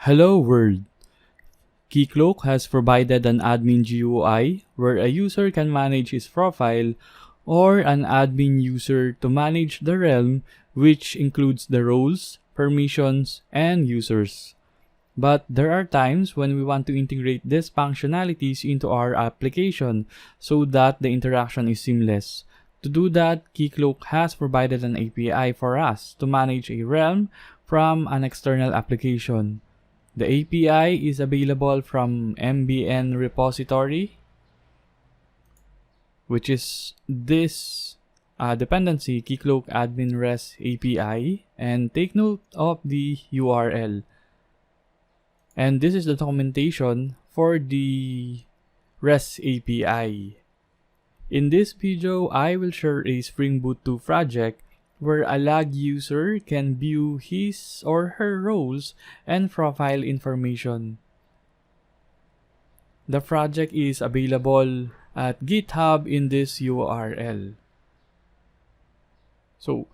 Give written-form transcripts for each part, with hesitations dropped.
Hello world! Keycloak has provided an admin GUI where a user can manage his profile or an admin user to manage the realm, which includes the roles, permissions, and users. But there are times when we want to integrate these functionalities into our application so that the interaction is seamless. To do that, Keycloak has provided an API for us to manage a realm from an external application. The API is available from MBN repository, which is this dependency Keycloak admin res API, and take note of the URL. And this is the documentation for the REST API. In this video, I will share a Spring Boot 2 project where a lag user can view his or her roles and profile information. The project is available at GitHub in this URL. So,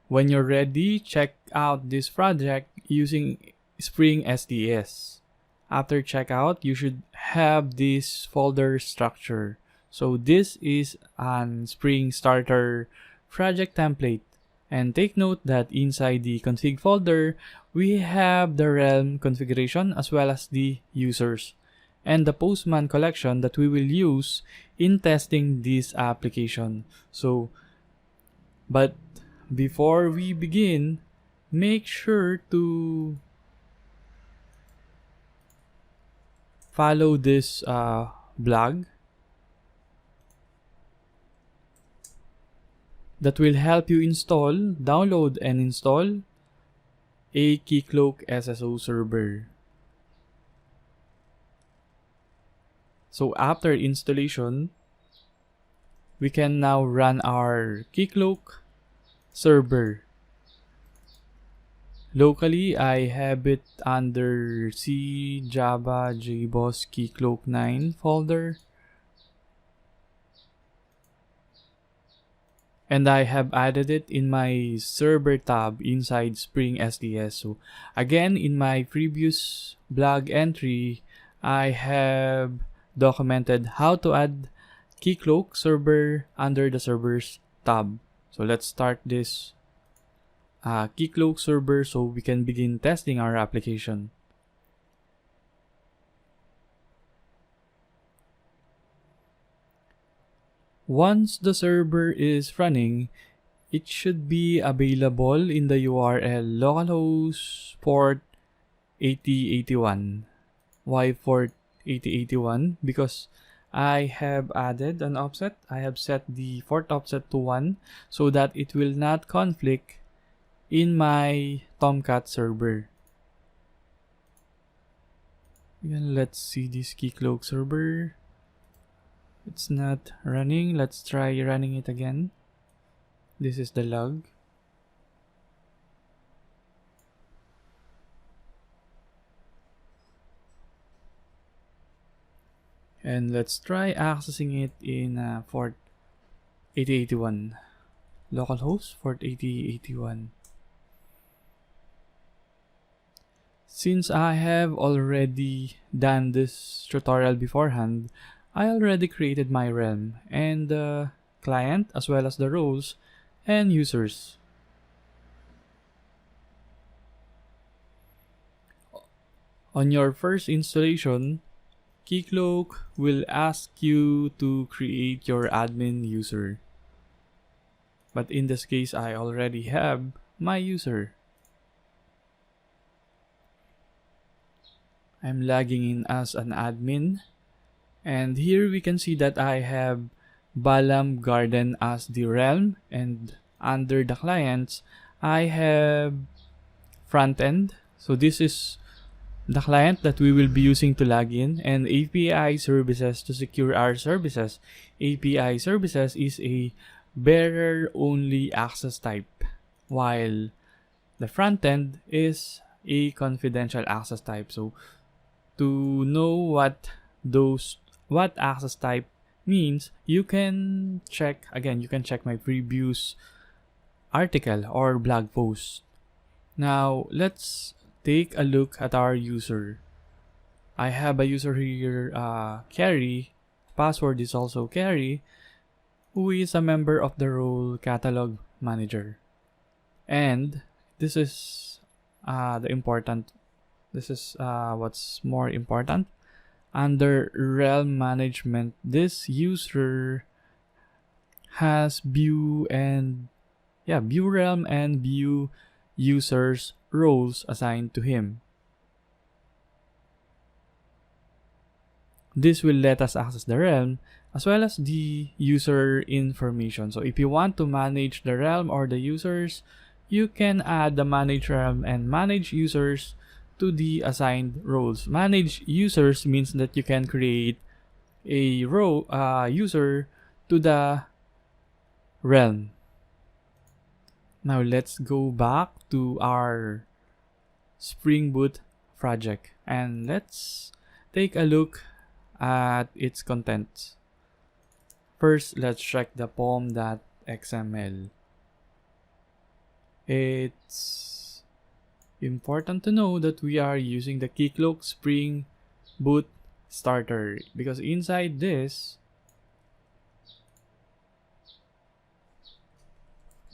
when you're ready, check out this project using Spring STS. After checkout, you should have this folder structure. So this is an Spring Starter project template. And take note that inside the config folder, we have the realm configuration as well as the users and the Postman Collection that we will use in testing this application. But before we begin, make sure to follow this blog that will help you download and install a Keycloak SSO server. So after installation, we can now run our Keycloak server. Locally, I have it under C Java JBoss Keycloak 9 folder. And I have added it in my server tab inside Spring STS. So again, in my previous blog entry, I have documented how to add Keycloak server under the servers tab. So let's start this Keycloak server so we can begin testing our application. Once the server is running, it should be available in the URL localhost port 8081. Why port 8081? Because I have added an offset. I have set the port offset to 1 so that it will not conflict in my Tomcat server. Again, let's see this Keycloak server. It's not running. Let's try running it again. This is the log. And let's try accessing it in port 8081. Localhost port 8081. Since I have already done this tutorial beforehand, I already created my realm and the client as well as the roles and users. On your first installation, Keycloak will ask you to create your admin user. But in this case, I already have my user. I'm logging in as an admin. And here we can see that I have Balam Garden as the realm, and under the clients, I have front end. So this is the client that we will be using to log in, and API services to secure our services. API services is a bearer only access type, while the front end is a confidential access type. So to know what access type means, you can check my previous article or blog post. Now let's take a look at our user. I have a user here, Carrie. Password is also Carrie, who is a member of the role Catalog Manager. And this is what's more important. Under realm management, this user has view realm and view users roles assigned to him. This will let us access the realm as well as the user information. So if you want to manage the realm or the users, you can add the manage realm and manage users to the assigned roles. Manage users means that you can create a user to the realm. Now let's go back to our Spring Boot project and let's take a look at its contents. First, let's check the pom.xml. It's important to know that we are using the Keycloak Spring Boot starter because inside this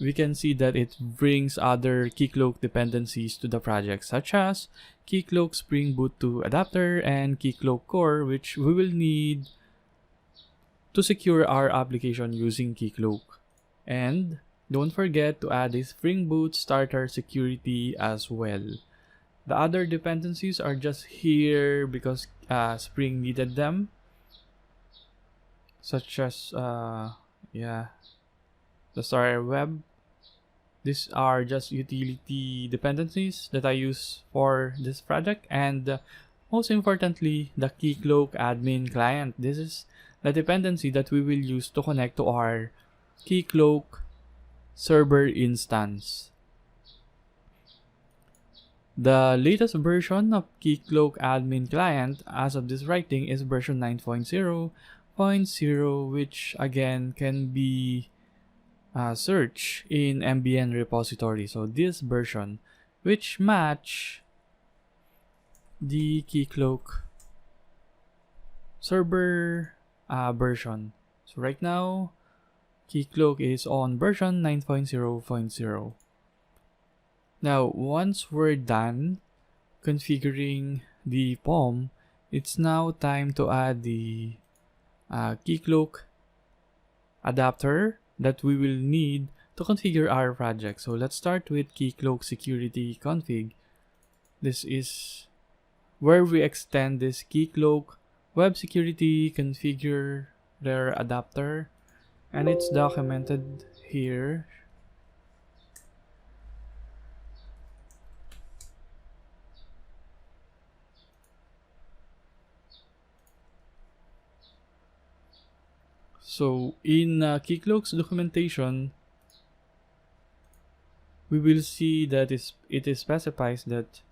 we can see that it brings other Keycloak dependencies to the project, such as Keycloak Spring Boot 2 adapter and Keycloak core, which we will need to secure our application using Keycloak. And don't forget to add a Spring Boot starter security as well. The other dependencies are just here because Spring needed them, such as the starter web. These are just utility dependencies that I use for this project, and most importantly, the Keycloak admin client. This is the dependency that we will use to connect to our Keycloak server instance. The latest version of Keycloak admin client as of this writing is version 9.0.0, which again can be searched in MBN repository. So this version, which match the Keycloak server version. So right now, Keycloak is on version 9.0.0. Now, once we're done configuring the POM, it's now time to add the Keycloak adapter that we will need to configure our project. So let's start with Keycloak security config. This is where we extend this Keycloak web security configurer adapter, and it's documented here. So in Keycloak's documentation, we will see that it specifies that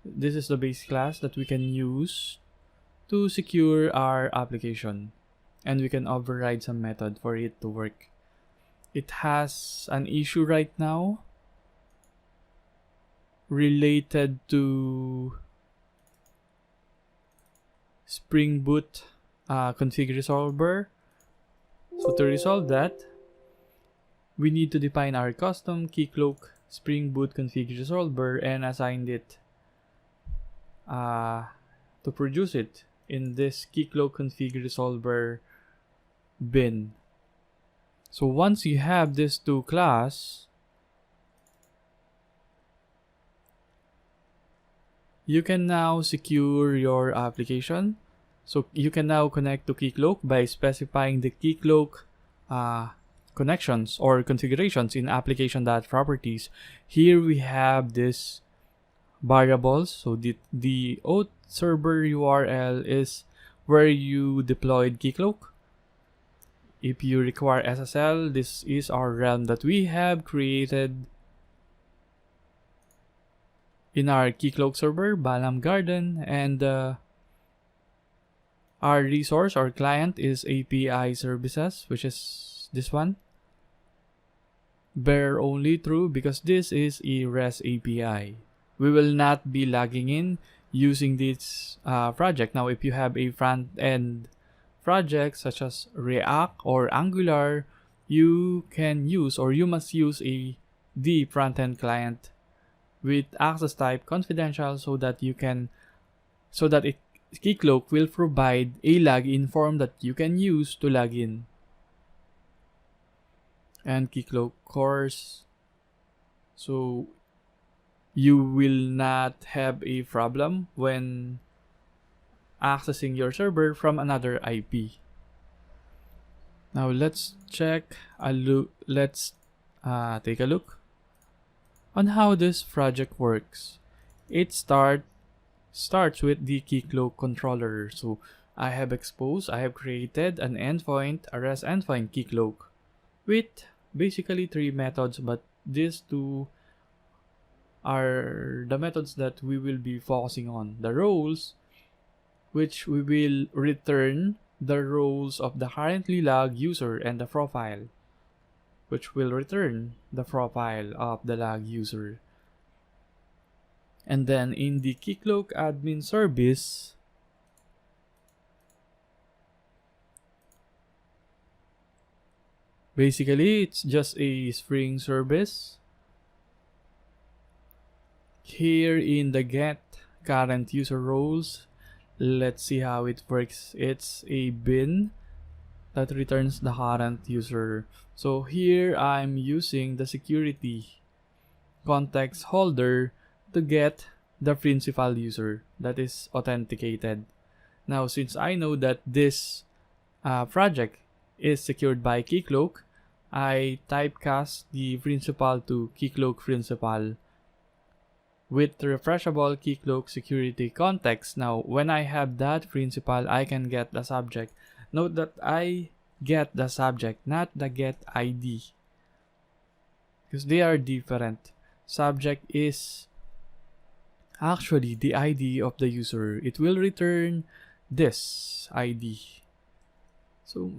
this is the base class that we can use to secure our application, and we can override some method for it to work. It has an issue right now related to Spring Boot config resolver. So to resolve that, we need to define our custom Keycloak Spring Boot config resolver and assign it to produce it in this Keycloak config resolver bin. So once you have these two class, you can now secure your application. So you can now connect to Keycloak by specifying the Keycloak connections or configurations in application.properties. Here we have this variables. So the auth server URL is where you deployed Keycloak. If you require SSL, this is our realm that we have created in our Keycloak server, Balam Garden, and our resource or client is API services, which is this one. Bear only true because this is a REST API. we will not be logging in using this project. Now, if you have a front-end project such as React or Angular, you can use, or you must use the front-end client with access type confidential, so that Keycloak will provide a login form that you can use to log in. And Keycloak course, so you will not have a problem when accessing your server from another IP. Now let's take a look on how this project works. It starts with the Keycloak controller. So I have created an endpoint, a REST endpoint Keycloak, with basically 3 methods, but these 2 are the methods that we will be focusing on. The roles, which we will return the roles of the currently logged user, and the profile, which will return the profile of the logged user. And then in the Keycloak admin service, basically it's just a Spring service. Here in the get current user roles, let's see how it works. It's a bin that returns the current user. So here I'm using the security context holder to get the principal user that is authenticated. Now, since I know that this project is secured by Keycloak, I typecast the principal to Keycloak principal with refreshable Keycloak security context. Now, when I have that principal, I can get the subject. Note that I get the subject, not the get ID, because they are different. Subject is actually the ID of the user. It will return this ID. So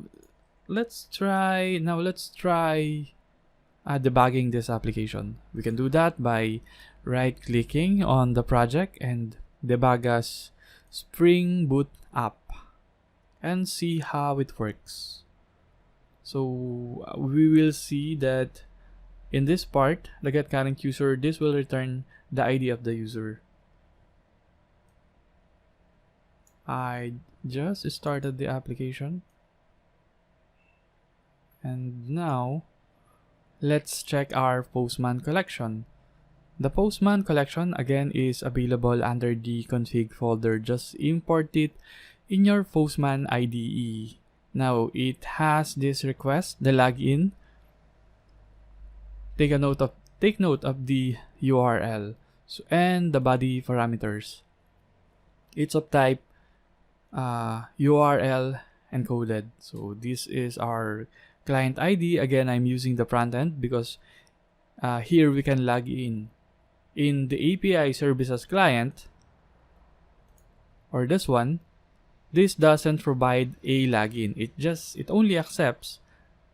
let's try debugging this application. We can do that by right-clicking on the project and debug as Spring Boot App and see how it works. So we will see that in this part, the get current user, this will return the ID of the user. I just started the application, and now let's check our Postman Collection. The Postman Collection again is available under the config folder. Just import it in your Postman IDE. Now it has this request, the login. Take note of the URL and the body parameters. It's of type URL encoded. So this is our client ID. Again, I'm using the front end because here we can log in the API services client, or this one. This doesn't provide a login. It only accepts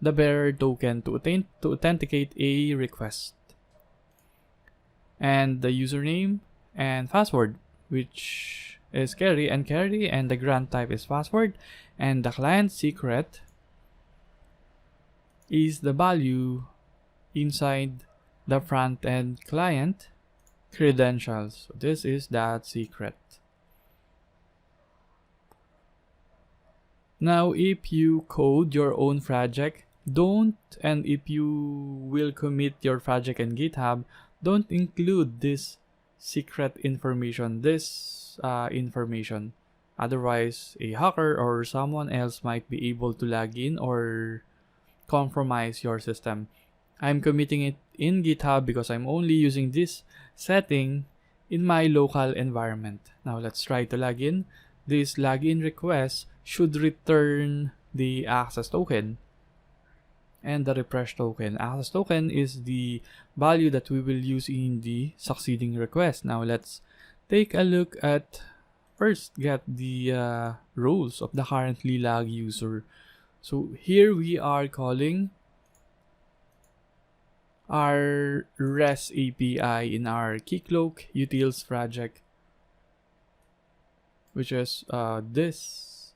the bearer token to authenticate a request, and the username and password, which is carry, and the grant type is password, and the client secret is the value inside the front end client credentials. So this is that secret. Now, if you code your own project, and if you will commit your project in GitHub, don't include this secret information, Otherwise, a hacker or someone else might be able to log in or compromise your system. I'm committing it in GitHub because I'm only using this setting in my local environment. Now let's try to log in. This login request should return the access token and the refresh token. Access token is the value that we will use in the succeeding request. Now let's take a look at get the roles of the currently logged user. So here we are calling our REST API in our Keycloak utils project, which is this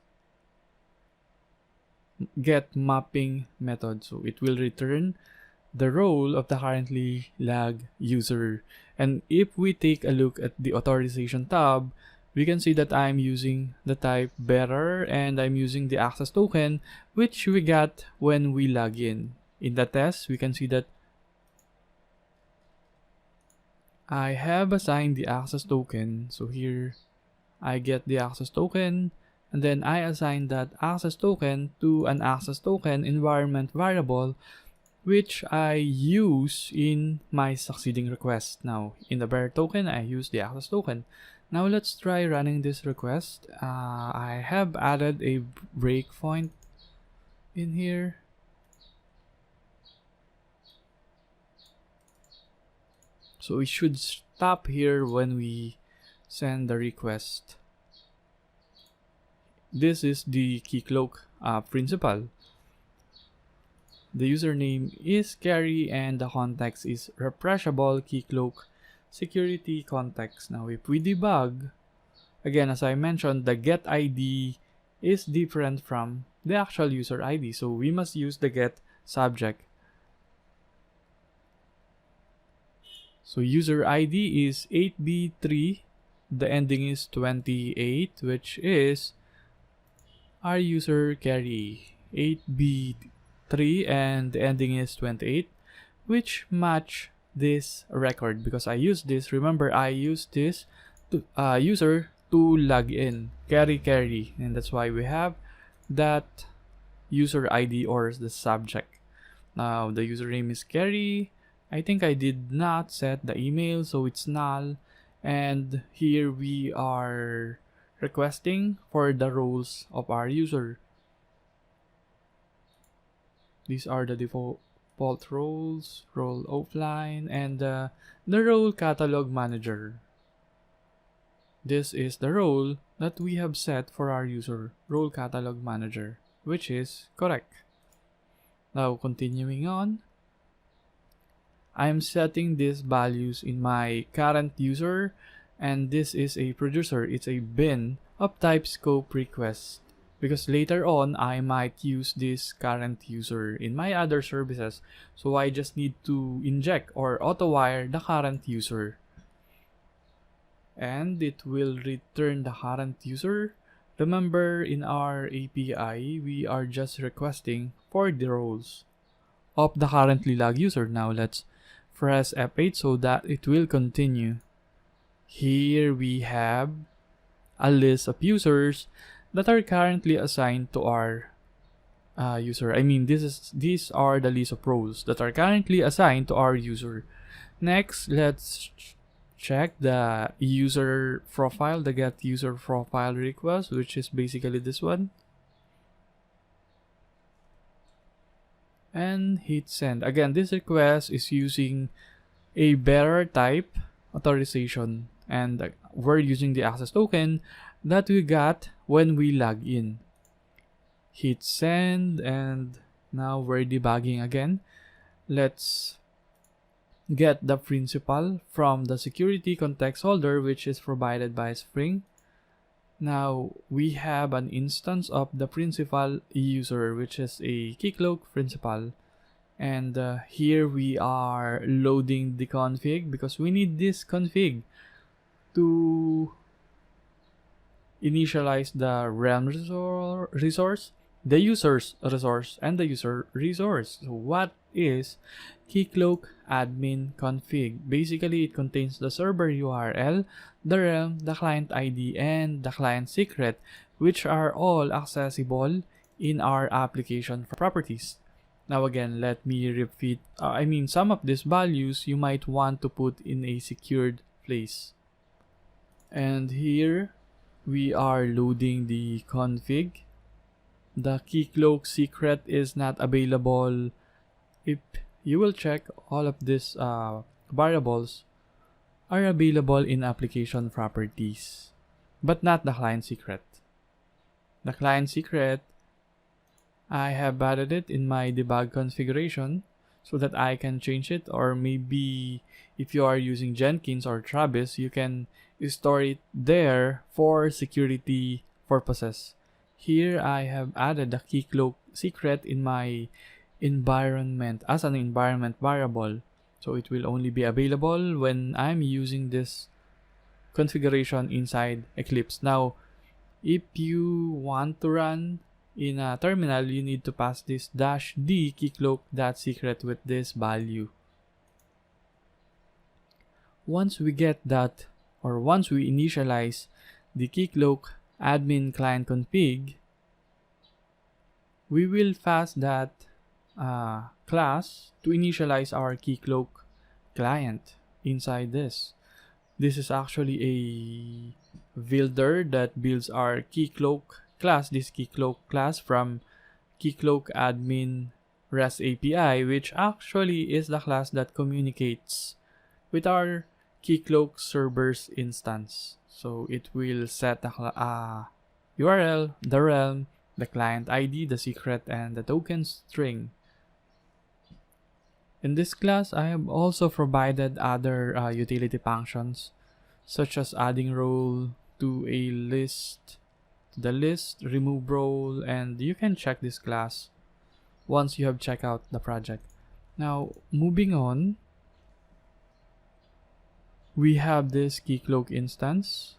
get mapping method. So it will return the role of the currently lag user. And if we take a look at the authorization tab, we can see that I'm using the type bearer and I'm using the access token, which we got when we log in. In the test, we can see that I have assigned the access token. So here I get the access token, and then I assign that access token to an access token environment variable, which I use in my succeeding request. Now, in the bearer token, I use the access token. Now, let's try running this request. I have added a breakpoint in here. So we should stop here when we send the request. This is the Keycloak principal. The username is Carry and the context is refreshable Keycloak security context. Now if we debug, again as I mentioned, the get ID is different from the actual user ID. So we must use the get subject. So user ID is 8B3, the ending is 28, which is our user Carry. 8B3 and the ending is 28, which match this record because I use this. Remember, I use this to, user to log in, Carry, and that's why we have that user ID or the subject. Now the username is Carry. I think I did not set the email, so it's null. And here we are requesting for the roles of our user. These are the default roles, role offline, and the role catalog manager. This is the role that we have set for our user, role catalog manager, which is correct. Now continuing on, I'm setting these values in my current user, and this is a producer. It's a bin of type scope request because later on I might use this current user in my other services. So I just need to inject or auto-wire the current user, and it will return the current user. Remember, in our API, we are just requesting for the roles of the currently logged user. Now let's press F8 so that it will continue. Here we have a list of users that are currently assigned to our user. I mean, these are the list of roles that are currently assigned to our user. Next, let's check the user profile, the get user profile request, which is basically this one. And hit send. Again, this request is using a bearer type authorization, and we're using the access token that we got when we log in. Hit send, and now we're debugging again. Let's get the principal from the security context holder, which is provided by Spring. Now we have an instance of the principal user, which is a Keycloak principal, and here we are loading the config because we need this config to initialize the realm resource, the user's resource, and the user resource. So what is Keycloak admin config? Basically, it contains the server URL, the realm, the client ID, and the client secret, which are all accessible in our application properties. Now again, let me repeat, some of these values you might want to put in a secured place. And here we are loading the config. The Keycloak secret is not available. If you will check, all of these variables are available in application properties, but not the client secret. The client secret, I have added it in my debug configuration. so that I can change it, or maybe if you are using Jenkins or Travis, you can store it there for security purposes. Here I have added the Keycloak secret in my environment as an environment variable, so it will only be available when I'm using this configuration inside Eclipse. Now, if you want to run in a terminal, you need to pass this -d keycloak.secret with this value. Once we get that, or once we initialize the Keycloak admin client config, we will pass that class to initialize our Keycloak client inside this. This is actually a builder that builds our Keycloak class, this Keycloak class from Keycloak admin REST API, which actually is the class that communicates with our Keycloak server's instance. So it will set the URL, the realm, the client ID, the secret, and the token string. In this class, I have also provided other utility functions, such as adding role to a list, remove role, and you can check this class once you have checked out the project. Now, moving on, we have this Keycloak instance.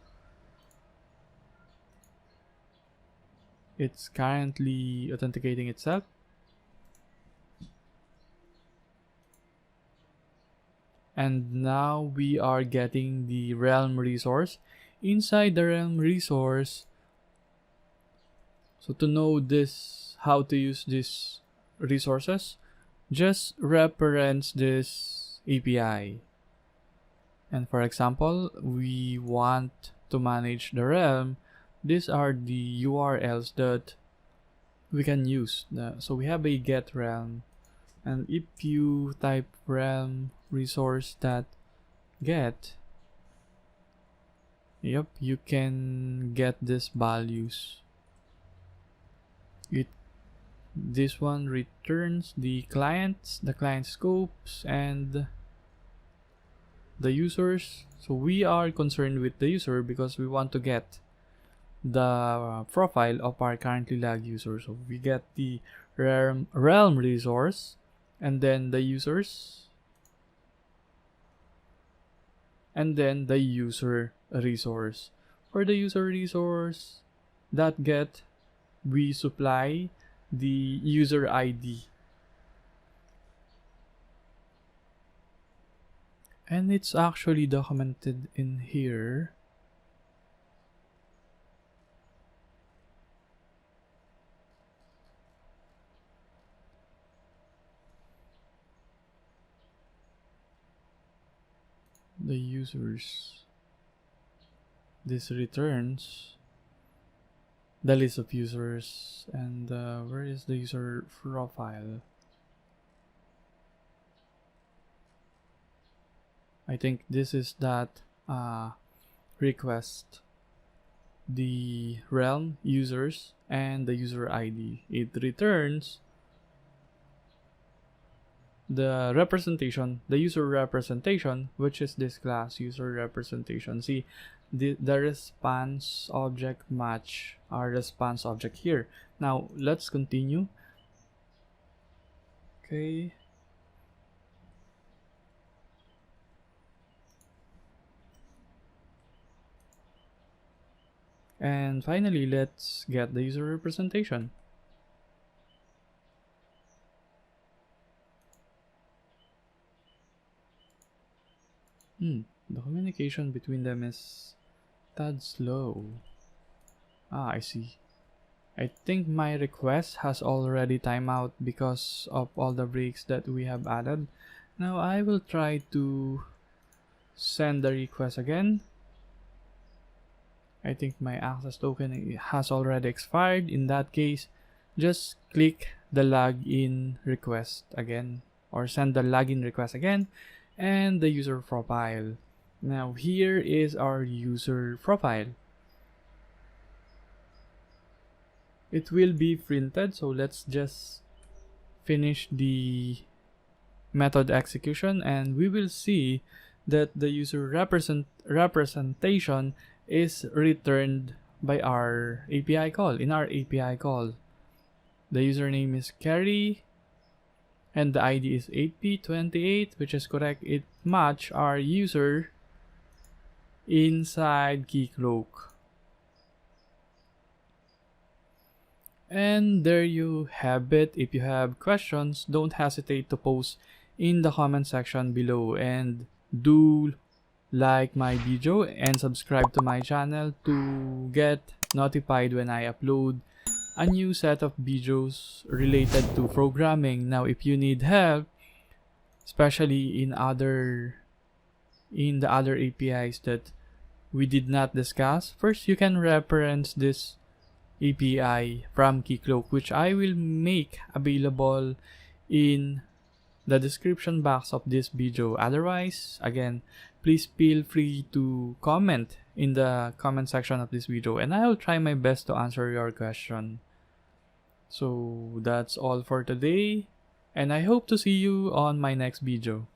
It's currently authenticating itself. And now we are getting the realm resource. Inside the realm resource, so to know this, how to use these resources, just reference this API. And for example, we want to manage the realm. These are the URLs that we can use. So we have a get realm, and if you type realm resource.get, yep, you can get these values. This one returns the clients, the client scopes, and the users. So we are concerned with the user because we want to get the profile of our currently lag user. So we get the realm resource, and then the users, and then the user resource. For the user resource that get, we supply the user ID, and it's actually documented in here. The users, this returns the list of users, and where is the user profile? I think this is that request, the realm users and the user ID. It returns the representation, the user representation, which is this class user representation. See, the response object match our response object here. Now let's continue. Okay. And finally, let's get the user representation. The communication between them is tad slow. I see. I think my request has already timed out because of all the breaks that we have added. Now I will try to send the request again. I think my access token has already expired. In that case, just click the login request again, or send the login request again, and the user profile. Now here is our user profile. It will be printed, so let's just finish the method execution, and we will see that the user representation is returned by our API call. In our API call, the username is Kerry and the ID is 8p28, which is correct. It match our user inside Keycloak. And there you have it. If you have questions, don't hesitate to post in the comment section below, and do like my video and subscribe to my channel to get notified when I upload a new set of videos related to programming. Now, if you need help, especially in the other APIs that we did not discuss, first you can reference this API from Keycloak, which I will make available in the description box of this video. Otherwise, again, please feel free to comment in the comment section of this video, and I will try my best to answer your question. So that's all for today, and I hope to see you on my next video.